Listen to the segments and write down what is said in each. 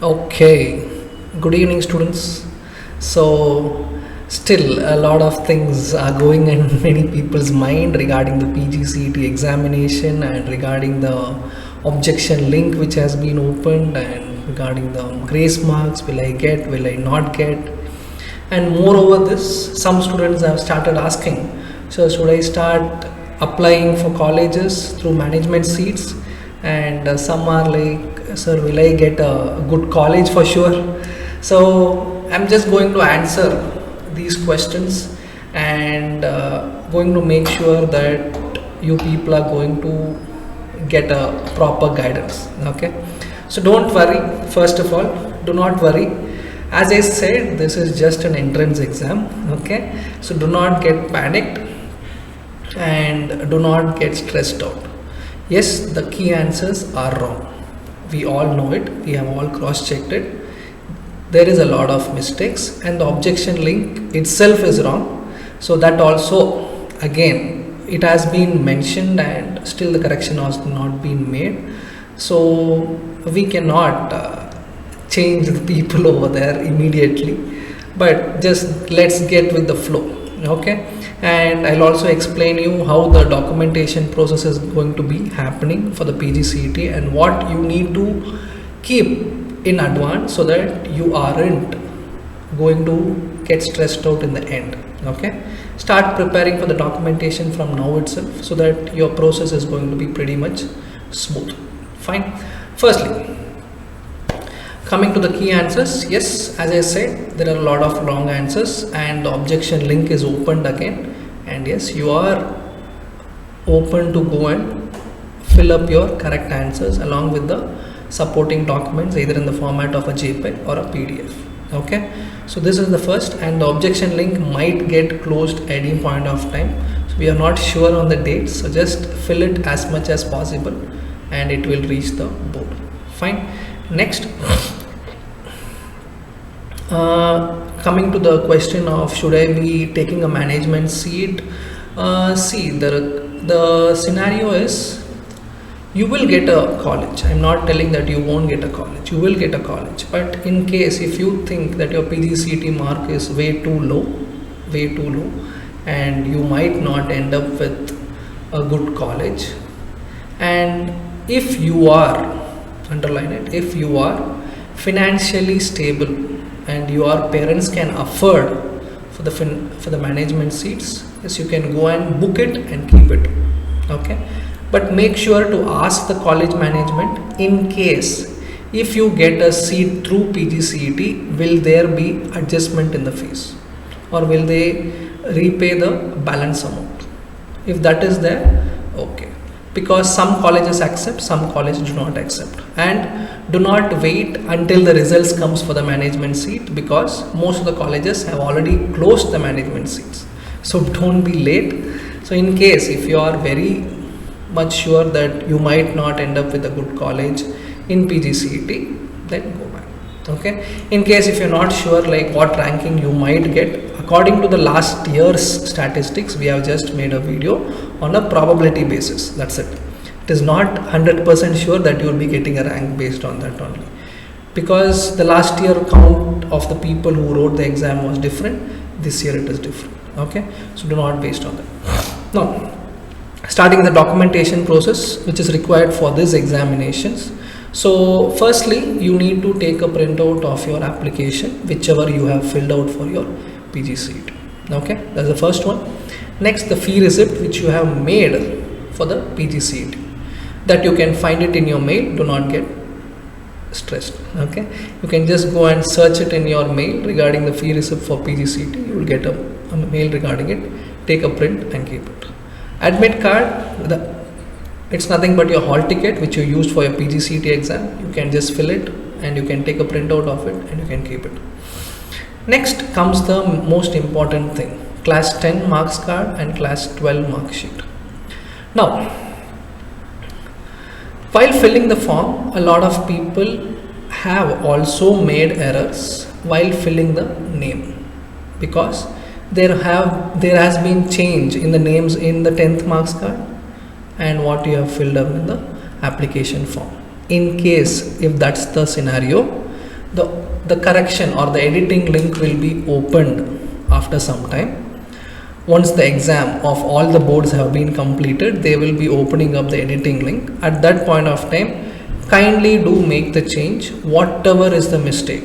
Okay, good evening, students. So, still a lot of things are going in many people's mind regarding the PGCET examination and regarding the objection link which has been opened and regarding the grace marks. Will I get, will I not get? And moreover, this some students have started asking, so should I start applying for colleges through management seats? And some are like, sir, will I get a good college for sure? So I'm just going to answer these questions and going to make sure that you people are going to get a proper guidance. Okay, so don't worry. First of all, do not worry. As I said, this is just an entrance exam. Okay, so do not get panicked and do not get stressed out. Yes, the key answers are wrong. We all know it. We have all cross-checked it. There is a lot of mistakes and the objection link itself is wrong. So that also, again, it has been mentioned and still the correction has not been made. So we cannot change the people over there immediately, but just let's get with the flow. Okay, and I'll also explain you how the documentation process is going to be happening for the PGCET and what you need to keep in advance so that you aren't going to get stressed out in the end. Okay, start preparing for the documentation from now itself so that your process is going to be pretty much smooth. Fine. Firstly, coming to the key answers, yes, as I said, there are a lot of wrong answers and the objection link is opened again, and yes, you are open to go and fill up your correct answers along with the supporting documents either in the format of a JPEG or a PDF. Okay, so this is the first, and the objection link might get closed at any point of time, so we are not sure on the date, so just fill it as much as possible and it will reach the board. Fine. Next, coming to the question of should I be taking a management seat? See, the scenario is you will get a college. I'm not telling that you won't get a college. You will get a college, but in case if you think that your PGCET mark is way too low, and you might not end up with a good college, and if you are, underline it, if you are financially stable and your parents can afford for the management seats, yes, you can go and book it and keep it. Okay, but make sure to ask the college management, in case if you get a seat through PGCET, will there be adjustment in the fees or will they repay the balance amount? If that is there, okay, because some colleges accept, some colleges do not accept. And do not wait until the results comes for the management seat, because most of the colleges have already closed the management seats, so don't be late. So in case if you are very much sure that you might not end up with a good college in PGCET, then go back. Okay, in case if you're not sure like what ranking you might get, according to the last year's statistics, we have just made a video on a probability basis. That's it. It is not 100% sure that you will be getting a rank based on that only, because the last year count of the people who wrote the exam was different. This year it is different. Okay, so do not based on that. Now, starting the documentation process which is required for these examinations. So firstly, you need to take a printout of your application, whichever you have filled out for your PGCET. Okay, that's the first one. Next, the fee receipt which you have made for the PGCET, that you can find it in your mail. Do not get stressed. Okay, you can just go and search it in your mail regarding the fee receipt for PGCET. You will get a mail regarding it. Take a print and keep it. Admit card, it's nothing but your hall ticket which you used for your PGCET exam. You can just fill it and you can take a printout of it and you can keep it. Next comes the most important thing, class 10 marks card and class 12 mark sheet. Now, while filling the form, a lot of people have also made errors while filling the name, because there has been change in the names in the 10th marks card and what you have filled up in the application form. In case if that's the scenario, the correction or the editing link will be opened after some time. Once the exam of all the boards have been completed, they will be opening up the editing link. At that point of time, kindly do make the change, whatever is the mistake.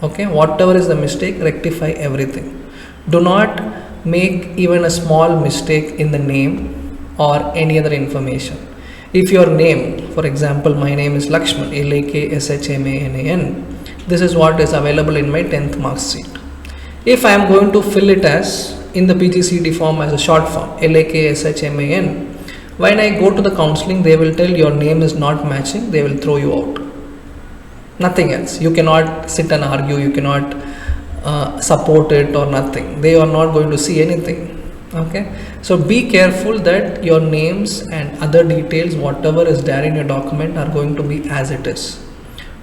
Okay, whatever is the mistake, rectify everything. Do not make even a small mistake in the name or any other information. If your name, for example, my name is Lakshman, Lakshmanan, this is what is available in my 10th marks sheet. If I am going to fill it as in the PGCET form as a short form, Lakshman, when I go to the counseling, they will tell your name is not matching, they will throw you out. Nothing else. You cannot sit and argue, you cannot support it or nothing. They are not going to see anything. Okay, so be careful that your names and other details, whatever is there in your document, are going to be as it is.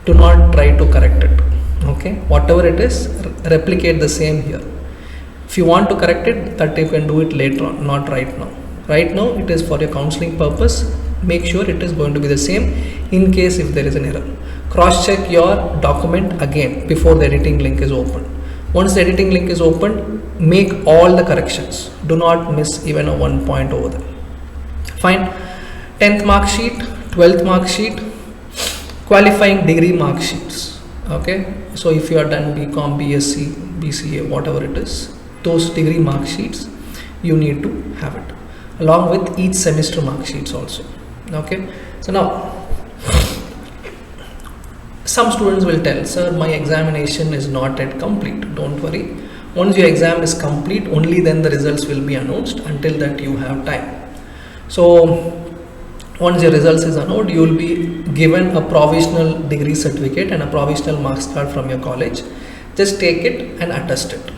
Do not try to correct it. Okay, whatever it is, replicate the same here. If you want to correct it, that you can do it later on, not right now. Right now it is for your counseling purpose. Make sure it is going to be the same. In case if there is an error, cross check your document again before the editing link is opened. Once the editing link is opened, make all the corrections. Do not miss even a 1 point over there. Fine. 10th mark sheet, 12th mark sheet, qualifying degree mark sheets. Okay, so if you are done BCom, BSc, BCA, whatever it is, those degree mark sheets you need to have it along with each semester mark sheets also. Okay, so now some students will tell, sir, my examination is not yet complete. Don't worry, once your exam is complete, only then the results will be announced. Until that you have time. So once your results is announced, you will be given a provisional degree certificate and a provisional marks card from your college. Just take it and attest it.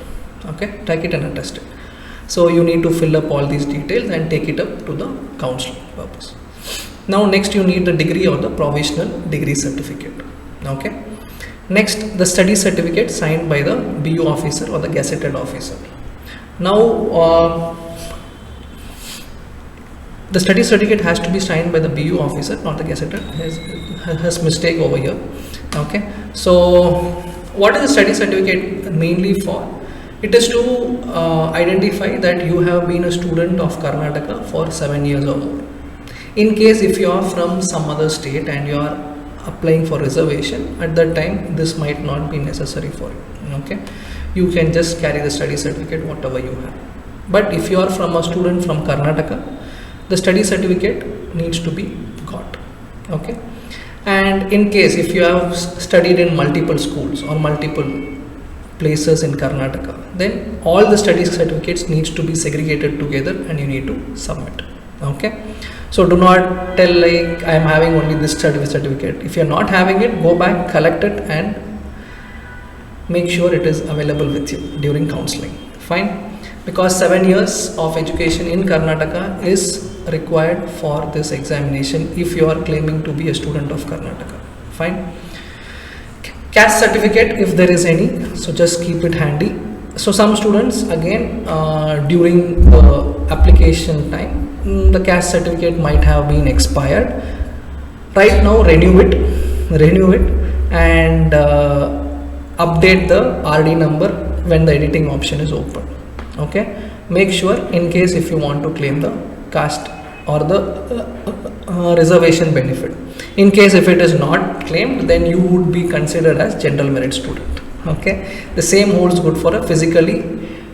Okay, take it and attest it. So you need to fill up all these details and take it up to the counseling purpose. Now next you need the degree or the provisional degree certificate. Okay, next the study certificate signed by the BU officer or the gazetted officer. Now the study certificate has to be signed by the BU officer, not the gazetted. Has mistake over here. Okay, so what is the study certificate mainly for? It is to identify that you have been a student of Karnataka for 7 years or more. In case if you are from some other state and you are applying for reservation, at that time this might not be necessary for you. Okay, you can just carry the study certificate whatever you have. But if you are from a student from Karnataka, the study certificate needs to be got. Okay, and in case if you have studied in multiple schools or multiple places in Karnataka, then all the study certificates needs to be segregated together and you need to submit. Okay, so do not tell like I am having only this study certificate. If you are not having it, go back, collect it and make sure it is available with you during counseling. Fine, because 7 years of education in Karnataka is required for this examination if you are claiming to be a student of Karnataka. Fine. Caste certificate, if there is any, so just keep it handy. So some students again during the application time, the caste certificate might have been expired. Right now renew it and update the RD number when the editing option is open. Okay, make sure in case if you want to claim the caste or the reservation benefit. In case if it is not claimed, then you would be considered as general merit student. Okay, the same holds good for a physically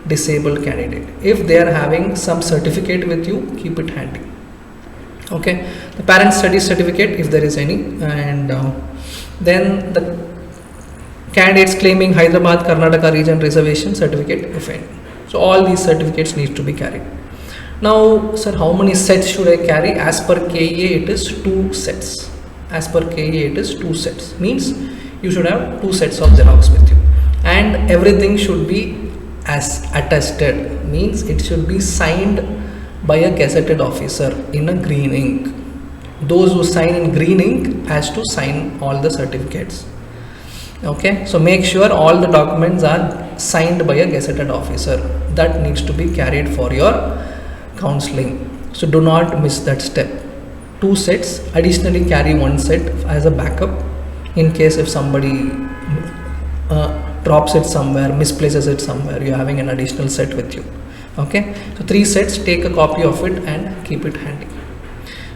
disabled candidate. If they are having some certificate with you, keep it handy. Okay, the parent study certificate if there is any, and then the candidates claiming Hyderabad Karnataka region reservation certificate if any. So all these certificates need to be carried. Now sir, how many sets should I carry? As per KEA it is 2 sets. As per KEA it is 2 sets, means you should have 2 sets of Xerox with you, and everything should be as attested, means it should be signed by a gazetted officer in a green ink. Those who sign in green ink has to sign all the certificates. Okay, so make sure all the documents are signed by a gazetted officer. That needs to be carried for your counseling, so do not miss that step. 2 sets, additionally carry 1 set as a backup in case if somebody drops it somewhere, misplaces it somewhere, you're having an additional set with you. Okay, so 3 sets, take a copy of it and keep it handy.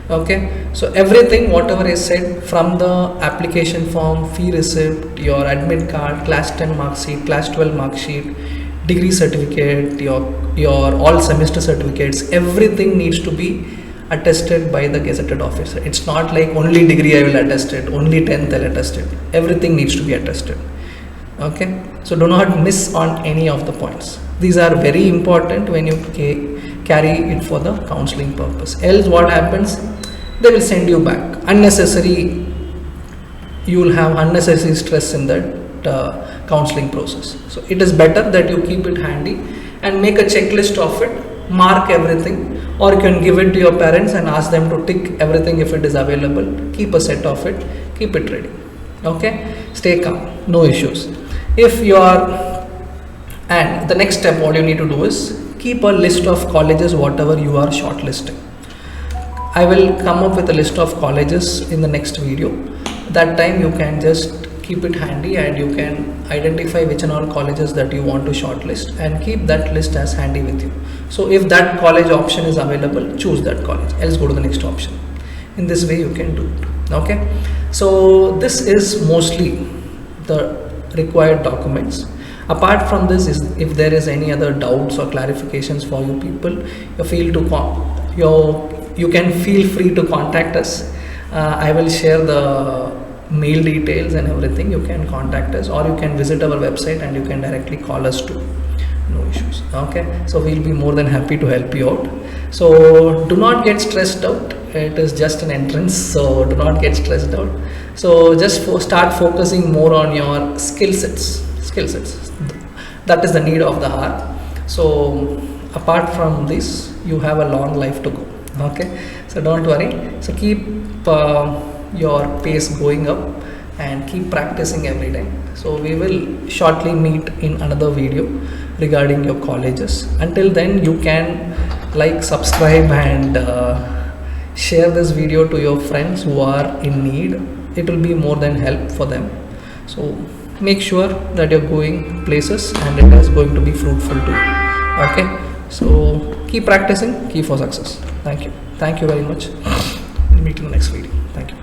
Okay, so everything whatever is said, from the application form, fee receipt, your admit card, class 10 mark sheet, class 12 mark sheet, degree certificate, your all semester certificates, everything needs to be attested by the gazetted officer. It's not like only degree I will attest it, only 10th I'll attest it. Everything needs to be attested. Okay, so do not miss on any of the points. These are very important when you carry it for the counseling purpose. Else what happens, they will send you back unnecessary. You will have unnecessary stress in that counseling process. So it is better that you keep it handy and make a checklist of it, mark everything, or you can give it to your parents and ask them to tick everything if it is available. Keep a set of it, keep it ready. Okay, stay calm, no issues. If you are, and the next step what you need to do is keep a list of colleges whatever you are shortlisting. I will come up with a list of colleges in the next video. That time you can just keep it handy and you can identify which and all colleges that you want to shortlist and keep that list as handy with you. So if that college option is available, choose that college, else go to the next option. In this way you can do it. Okay, so this is mostly the required documents. Apart from this, if there is any other doubts or clarifications for you people, you can feel free to contact us. I will share the mail details and everything. You can contact us, or you can visit our website and you can directly call us too. No issues. Okay, so we'll be more than happy to help you out. So do not get stressed out. It is just an entrance, so do not get stressed out. So just start focusing more on your skill sets. That is the need of the hour. So apart from this, you have a long life to go. Okay, so don't worry. So keep your pace going up and keep practicing every day. So we will shortly meet in another video regarding your colleges. Until then, you can like, subscribe and share this video to your friends who are in need. It will be more than help for them. So make sure that you're going places and it is going to be fruitful to you. Okay, so keep practicing, keep for success. Thank you very much. We'll meet in the next video. Thank you.